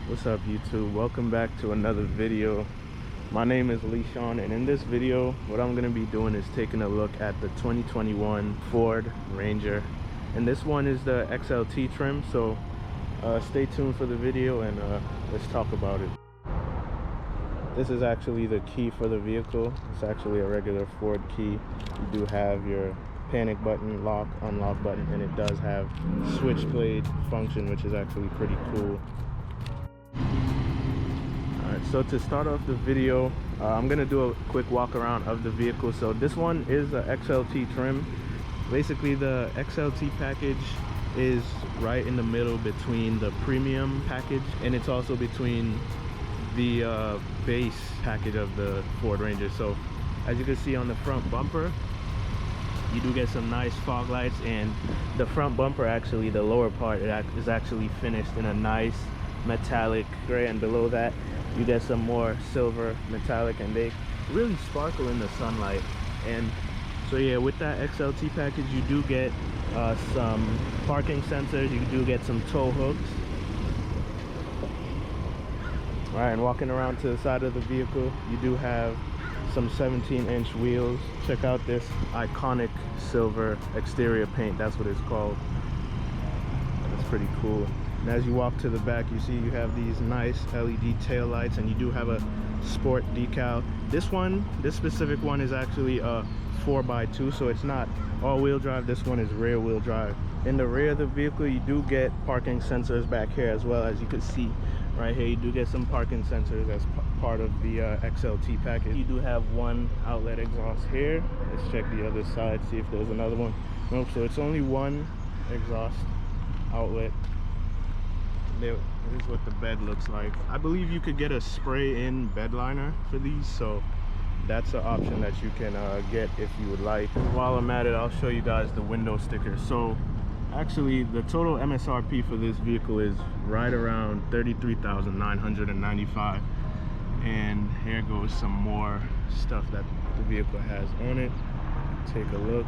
What's up, YouTube? Welcome back to another video. My name is Leishawn, and in this video what I'm going to be doing is taking a look at the 2021 Ford Ranger, and this one is the XLT trim. So stay tuned for the video and let's talk about it. This is actually the key for the vehicle. It's actually a regular Ford key. You do have your panic button, lock, unlock button, and it does have switchblade function, which is actually pretty cool. Alright, so to start off the video, I'm gonna do a quick walk around of the vehicle. So this one is a XLT trim. Basically, the XLT package is right in the middle between the premium package, and it's also between the base package of the Ford Ranger. So as you can see on the front bumper, you do get some nice fog lights, and the front bumper, actually the lower part, is actually finished in a nice metallic gray, and below that you get some more silver metallic, and they really sparkle in the sunlight. And so yeah, with that XLT package you do get some parking sensors, you do get some tow hooks. All right, and walking around to the side of the vehicle, you do have some 17-inch wheels. Check out this iconic silver exterior paint, that's what it's called. That's pretty cool. And as you walk to the back, you see you have these nice LED tail lights, and you do have a sport decal. This specific one is actually a 4x2, so it's not all-wheel drive. This one is rear-wheel drive. In the rear of the vehicle, you do get parking sensors back here as well. As you can see right here, you do get some parking sensors as part of the XLT package. You do have one outlet exhaust here. Let's check the other side, see if there's another one. Nope, so it's only one exhaust outlet. This is what the bed looks like. I believe you could get a spray-in bed liner for these, so that's an option that you can get if you would like. While I'm at it, I'll show you guys the window sticker. So actually the total MSRP for this vehicle is right around $33,995, and here goes some more stuff that the vehicle has on it. Take a look.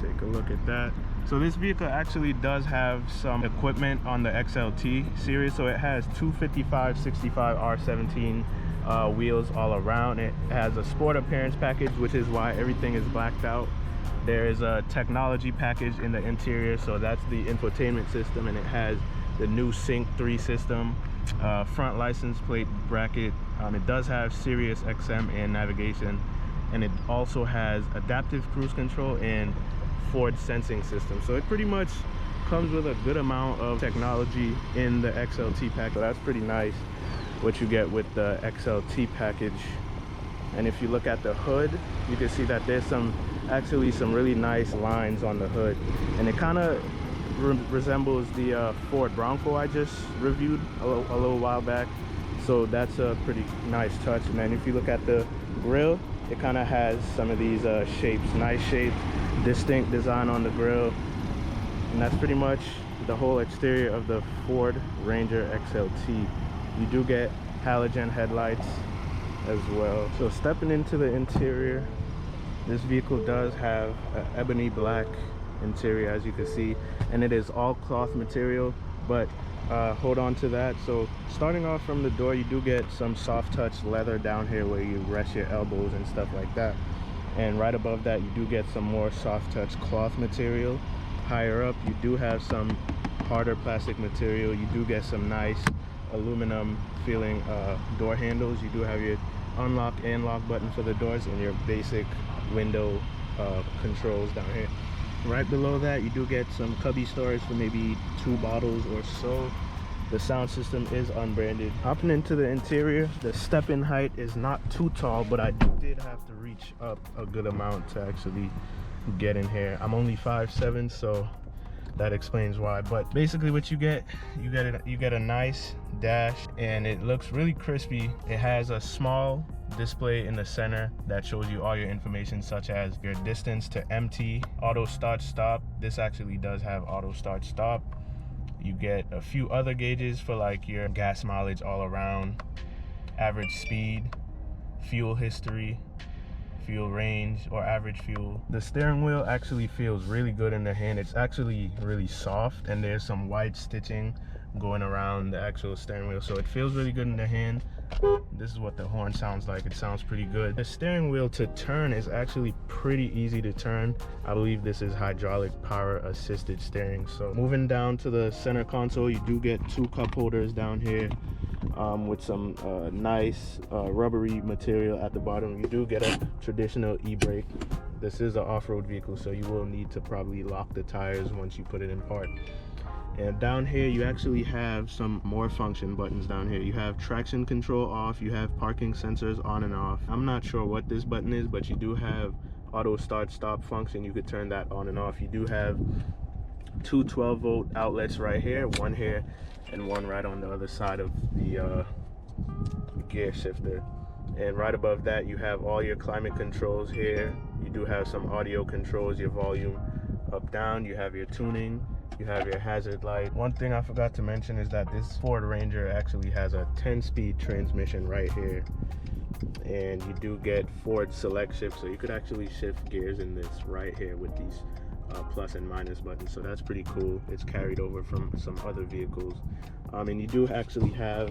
Take a look at that. So this vehicle actually does have some equipment on the XLT series. So it has 255/65 R17 wheels all around. It has a sport appearance package, which is why everything is blacked out. There is a technology package in the interior, so that's the infotainment system, and it has the new Sync 3 system, front license plate bracket. It does have Sirius XM and navigation, and it also has adaptive cruise control and Ford sensing system. So it pretty much comes with a good amount of technology in the XLT package. So that's pretty nice what you get with the XLT package. And if you look at the hood, you can see that there's actually some really nice lines on the hood, and it kind of resembles the Ford Bronco I just reviewed a little while back. So that's a pretty nice touch. And then if you look at the grille, it kind of has some of these shapes, nice shapes, distinct design on the grille. And that's pretty much the whole exterior of the Ford Ranger XLT. You do get halogen headlights as well. So stepping into the interior, this vehicle does have an ebony black interior, as you can see, and it is all cloth material, but hold on to that. So starting off from the door, you do get some soft touch leather down here where you rest your elbows and stuff like that, and right above that you do get some more soft touch cloth material. Higher up you do have some harder plastic material. You do get some nice aluminum feeling door handles. You do have your unlock and lock button for the doors, and your basic window controls down here. Right below that you do get some cubby storage for maybe 2 bottles or so. The sound system is unbranded. Hopping into the interior, the step-in height is not too tall, but I did have to reach up a good amount to actually get in here. I'm only 5'7", so that explains why. But basically what you get a nice dash, and it looks really crispy. It has a small display in the center that shows you all your information, such as your distance to empty, auto start stop. This actually does have auto start stop. You get a few other gauges for like your gas mileage all around, average speed, fuel history, fuel range or average fuel. The steering wheel actually feels really good in the hand. It's actually really soft, and there's some white stitching going around the actual steering wheel, so it feels really good in the hand. This is what the horn sounds like. It sounds pretty good. The steering wheel to turn is actually pretty easy to turn. I believe this is hydraulic power assisted steering. So moving down to the center console, you do get 2 cup holders down here with some nice rubbery material at the bottom. You do get a traditional e-brake. This is an off-road vehicle, so you will need to probably lock the tires once you put it in park. And down here you actually have some more function buttons down here. You have traction control off, you have parking sensors on and off. I'm not sure what this button is, but you do have auto start stop function. You could turn that on and off. You do have 2 12-volt outlets right here, one here and one right on the other side of the gear shifter. And right above that you have all your climate controls here. You do have some audio controls, your volume up down, you have your tuning, you have your hazard light. One thing I forgot to mention is that this Ford Ranger actually has a 10-speed transmission right here, and you do get Ford select shift, so you could actually shift gears in this right here with these plus and minus buttons. So that's pretty cool. It's carried over from some other vehicles. And you do actually have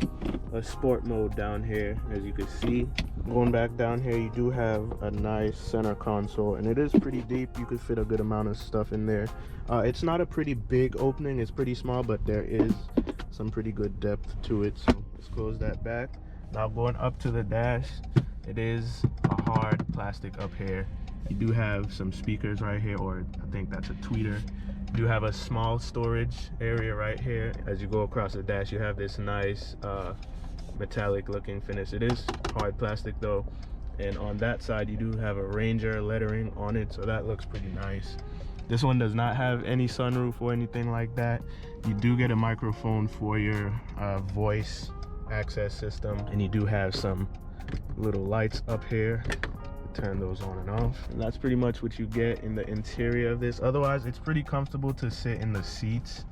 a sport mode down here, as you can see. Going back down here, you do have a nice center console, and it is pretty deep. You could fit a good amount of stuff in there. It's not a pretty big opening, it's pretty small, but there is some pretty good depth to it. So let's close that back. Now going up to the dash, it is a hard plastic up here. You do have some speakers right here, or I think that's a tweeter. You do have a small storage area right here. As you go across the dash, you have this nice metallic looking finish. It is hard plastic though, and on that side you do have a Ranger lettering on it, so that looks pretty nice. This one does not have any sunroof or anything like that. You do get a microphone for your voice access system, and you do have some little lights up here. Turn those on and off, and that's pretty much what you get in the interior of this. Otherwise, it's pretty comfortable to sit in the seats.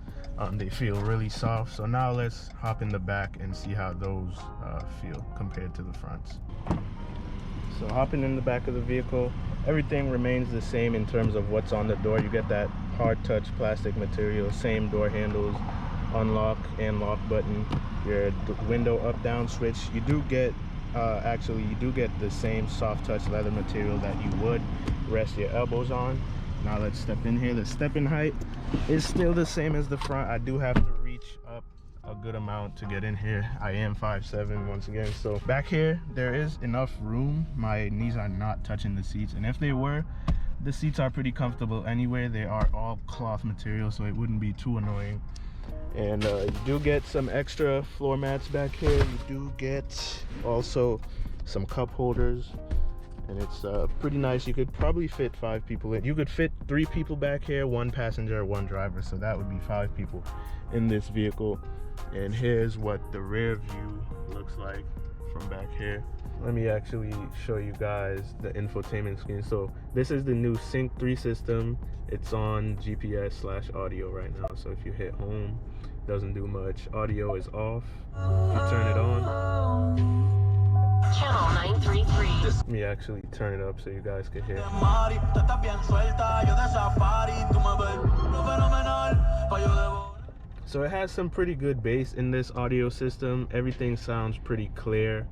They feel really soft. So now let's hop in the back and see how those feel compared to the fronts. So hopping in the back of the vehicle, everything remains the same in terms of what's on the door. You get that hard touch plastic material, same door handles, unlock and lock button, your window up down switch. You do get actually you do get the same soft touch leather material that you would rest your elbows on. Now let's step in here. The step-in height is still the same as the front. I do have to reach up a good amount to get in here. I am 5'7" once again. So back here there is enough room. My knees are not touching the seats, and if they were, the seats are pretty comfortable anyway. They are all cloth material, so it wouldn't be too annoying. And you do get some extra floor mats back here. You do get also some cup holders, and it's pretty nice. You could probably fit 5 people in. You could fit 3 people back here, 1 passenger, 1 driver, so that would be 5 people in this vehicle. And here's what the rear view looks like from back here. Let me actually show you guys the infotainment screen. So this is the new Sync 3 system. It's on GPS/audio right now. So if you hit home, doesn't do much. Audio is off. You turn it on. Channel 933. Let me actually turn it up so you guys can hear. So it has some pretty good bass in this audio system. Everything sounds pretty clear.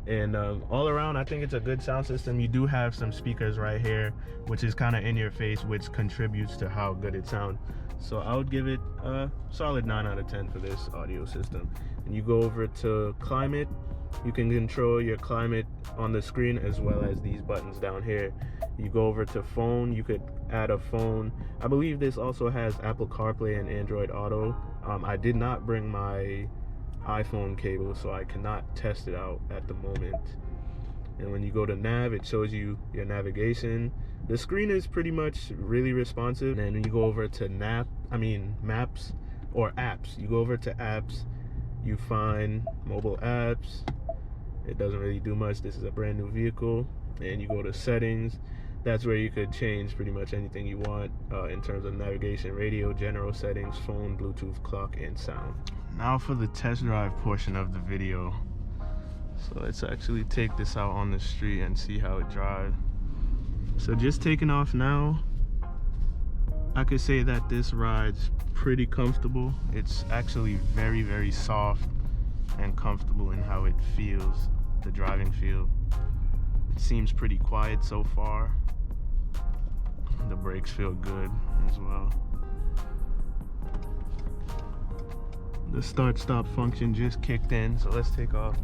And all around, I think it's a good sound system. You do have some speakers right here, which is kind of in your face, which contributes to how good it sounds. So I would give it a solid 9 out of 10 for this audio system. And you go over to climate. You can control your climate on the screen, as well as these buttons down here. You go over to phone. You could add a phone. I believe this also has Apple CarPlay and Android Auto. I did not bring my iPhone cable, so I cannot test it out at the moment. And when you go to nav, it shows you your navigation. The screen is pretty much really responsive. And when you go over to maps or apps, you go over to apps, you find mobile apps. It doesn't really do much. This is a brand new vehicle. And you go to settings. That's where you could change pretty much anything you want in terms of navigation, radio, general settings, phone, Bluetooth, clock, and sound. Now for the test drive portion of the video. So let's actually take this out on the street and see how it drives. So just taking off now, I could say that this ride's pretty comfortable. It's actually very, very soft and comfortable in how it feels, the driving feel. It seems pretty quiet so far. The brakes feel good as well. The start-stop function just kicked in, so let's take off.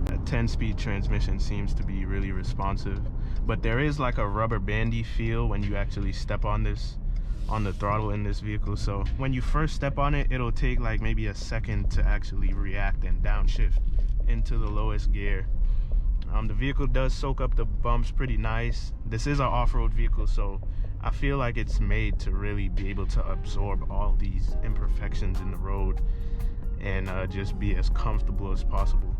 That 10-speed transmission seems to be really responsive, but there is like a rubber bandy feel when you actually step on the throttle in this vehicle. So when you first step on it, it'll take like maybe a second to actually react and downshift into the lowest gear. The vehicle does soak up the bumps pretty nice. This is an off-road vehicle, so I feel like it's made to really be able to absorb all these imperfections in the road and just be as comfortable as possible.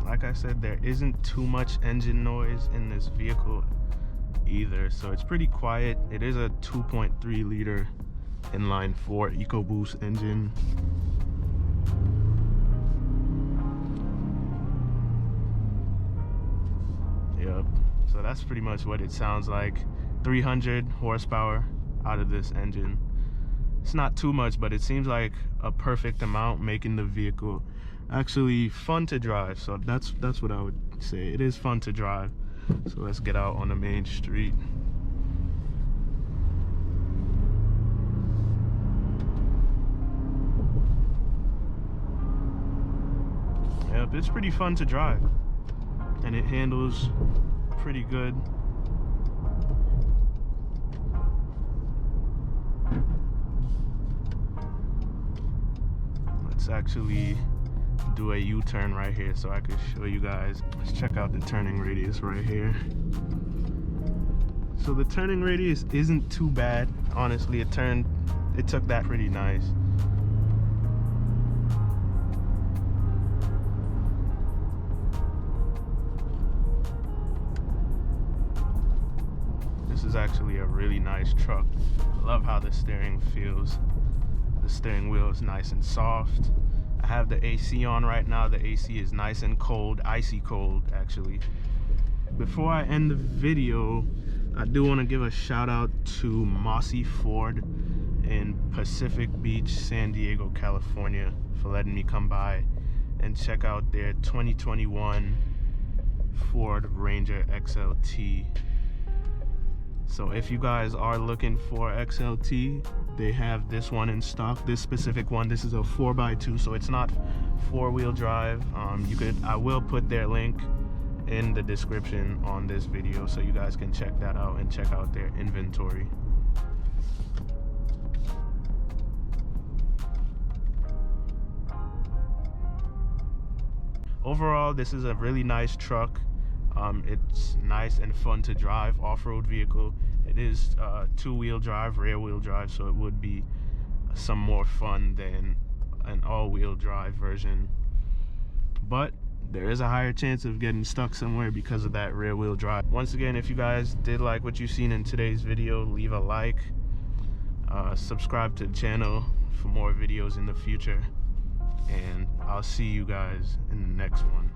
Like I said, there isn't too much engine noise in this vehicle either, so it's pretty quiet. It is a 2.3 liter inline 4 EcoBoost engine. Yep, so that's pretty much what it sounds like. 300 horsepower out of this engine. It's not too much, but it seems like a perfect amount, making the vehicle actually fun to drive. So that's what I would say. It is fun to drive. So let's get out on the main street. Yep, it's pretty fun to drive, and it handles pretty good. Let's actually do a U-turn right here so I can show you guys. Let's check out the turning radius right here. So the turning radius isn't too bad, honestly. It took that pretty nice. This is actually a really nice truck. I love how the steering feels. The steering wheel is nice and soft. I have the AC on right now. The AC is nice and cold, icy cold actually. Before I end the video, I do want to give a shout out to Mossy Ford in Pacific Beach, San Diego, California, for letting me come by and check out their 2021 Ford Ranger XLT. So if you guys are looking for XLT, they have this one in stock. This specific one, this is a 4x2, so it's not four-wheel drive. I will put their link in the description on this video so you guys can check that out and check out their inventory. Overall, this is a really nice truck. It's nice and fun to drive, off-road vehicle. It is two-wheel drive, rear-wheel drive, so it would be some more fun than an all-wheel drive version. But there is a higher chance of getting stuck somewhere because of that rear-wheel drive. Once again, if you guys did like what you've seen in today's video, leave a like, subscribe to the channel for more videos in the future, and I'll see you guys in the next one.